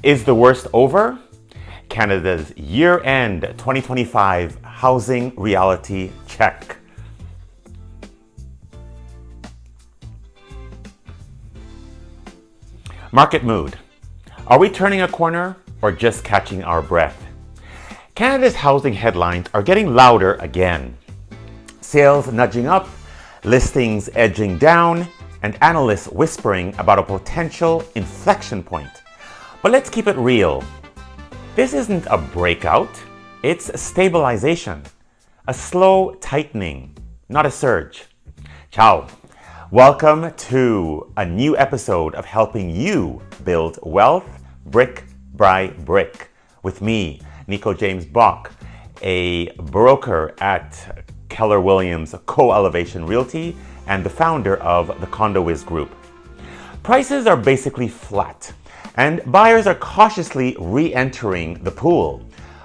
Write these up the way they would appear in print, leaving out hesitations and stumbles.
Is the worst over? Canada's year-end 2025 housing reality check. Market mood. Are we turning a corner or just catching our breath? Canada's housing headlines are getting louder again. Sales nudging up, listings edging down, and analysts whispering about a potential inflection point. But let's keep it real. This isn't a breakout, it's stabilization. A slow tightening, not a surge. Ciao. Welcome to a new episode of helping you build wealth brick by brick with me, Nico James-Bock, a broker at Keller Co-Elevation Realty and the founder of the CondoWiz group. Prices are basically flat and buyers are cautiously re-entering the pool.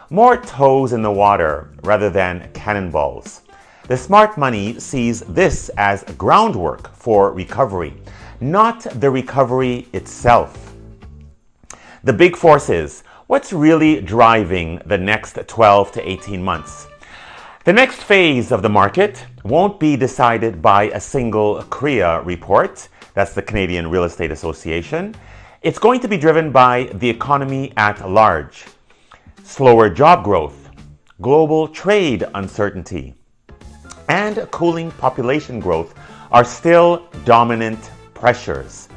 More toes in the water rather than cannonballs. The smart money sees this as groundwork for recovery, not the recovery itself. The big forces, what's really driving the next 12 to 18 months? The next phase of the market won't be decided by a single CREA report, that's the Canadian Real Estate Association. It's going to be driven by the economy at large. Slower job growth, global trade uncertainty, and cooling population growth are still dominant pressures.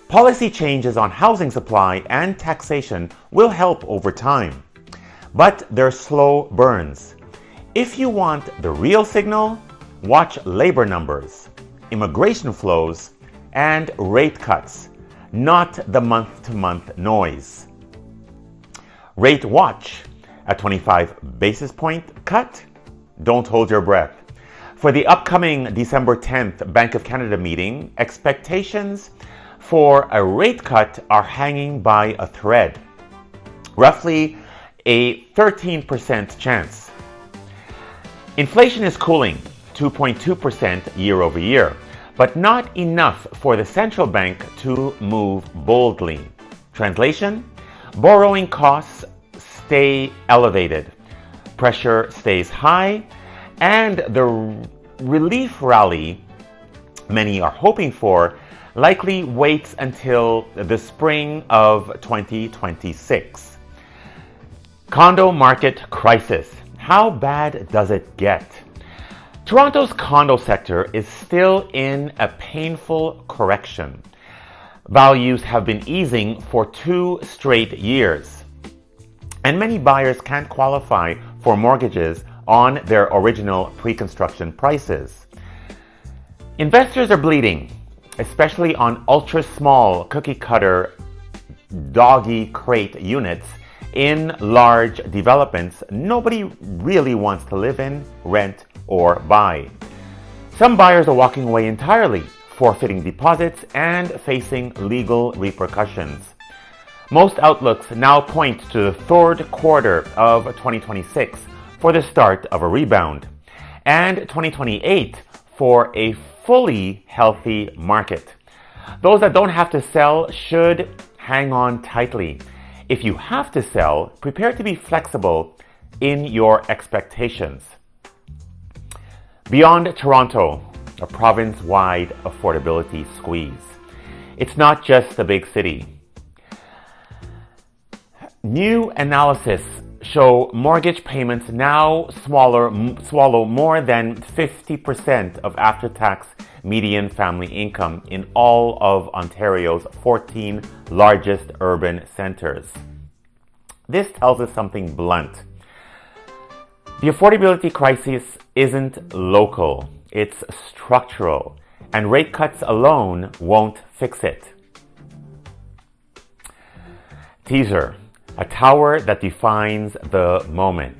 Policy changes on housing supply and taxation will help over time, but they're slow burns. If you want the real signal, watch labor numbers, immigration flows, and rate cuts, not the month-to-month noise. Rate watch, a 25 basis point cut? Don't hold your breath. For the upcoming December 10th Bank of Canada meeting, expectations for a rate cut are hanging by a thread. Roughly a 13% chance. Inflation is cooling, 2.2% year over year, but not enough for the central bank to move boldly. Translation? Borrowing costs stay elevated, pressure stays high, and the relief rally many are hoping for likely waits until the spring of 2026. Condo market crisis. How bad does it get? Toronto's condo sector is still in a painful correction. Values have been easing for 2 straight years, and many buyers can't qualify for mortgages on their original pre-construction prices. Investors are bleeding, especially on ultra-small cookie-cutter doggy crate units in large developments nobody really wants to live in, rent, or buy. Some buyers are walking away entirely, forfeiting deposits and facing legal repercussions. Most outlooks now point to the third quarter of 2026 for the start of a rebound, and 2028 for a fully healthy market. Those that don't have to sell should hang on tightly. If you have to sell, prepare to be flexible in your expectations. Beyond Toronto, a province-wide affordability squeeze. It's not just the big city. New analysis show mortgage payments now swallow more than 50% of after-tax median family income in all of Ontario's 14 largest urban centers. This tells us something blunt. The affordability crisis isn't local, it's structural, and rate cuts alone won't fix it. Teaser, a tower that defines the moment.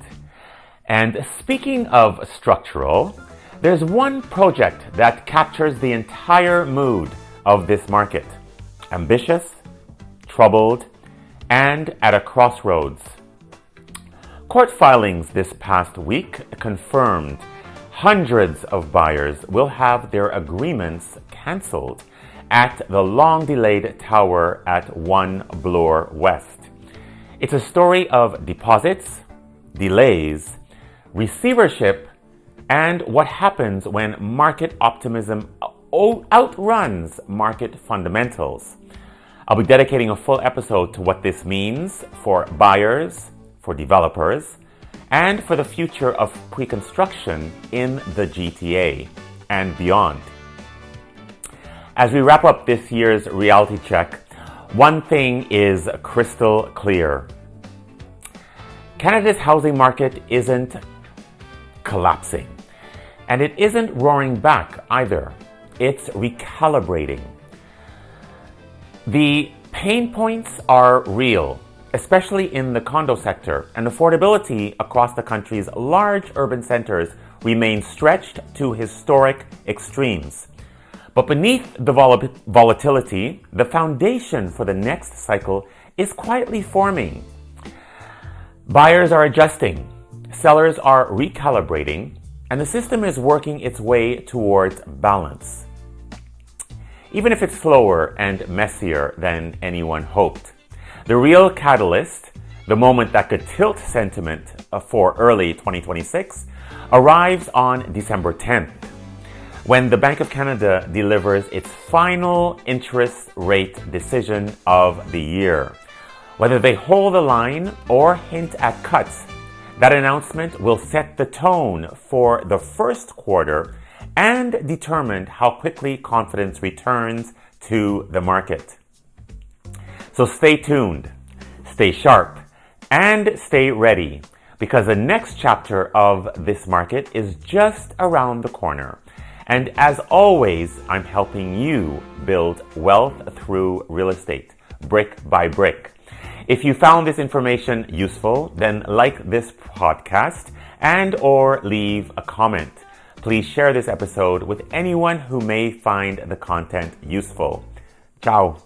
And speaking of structural, there's one project that captures the entire mood of this market. Ambitious, troubled, and at a crossroads. Court filings this past week confirmed hundreds of buyers will have their agreements canceled at the long-delayed tower at 1 Bloor West. It's a story of deposits, delays, receivership, and what happens when market optimism outruns market fundamentals. I'll be dedicating a full episode to what this means for buyers, for developers, and for the future of pre-construction in the GTA and beyond. As we wrap up this year's reality check, one thing is crystal clear. Canada's housing market isn't collapsing, and it isn't roaring back either. It's recalibrating. The pain points are real, especially in the condo sector, and affordability across the country's large urban centers remains stretched to historic extremes. But beneath the volatility, the foundation for the next cycle is quietly forming. Buyers are adjusting, sellers are recalibrating, and the system is working its way towards balance. Even if it's slower and messier than anyone hoped. The real catalyst, the moment that could tilt sentiment for early 2026, arrives on December 10th, when the Bank of Canada delivers its final interest rate decision of the year. Whether they hold the line or hint at cuts, that announcement will set the tone for the first quarter and determine how quickly confidence returns to the market. So stay tuned, stay sharp, and stay ready, because the next chapter of this market is just around the corner. And as always, I'm helping you build wealth through real estate, brick by brick. If you found this information useful, then like this podcast and or leave a comment. Please share this episode with anyone who may find the content useful. Ciao.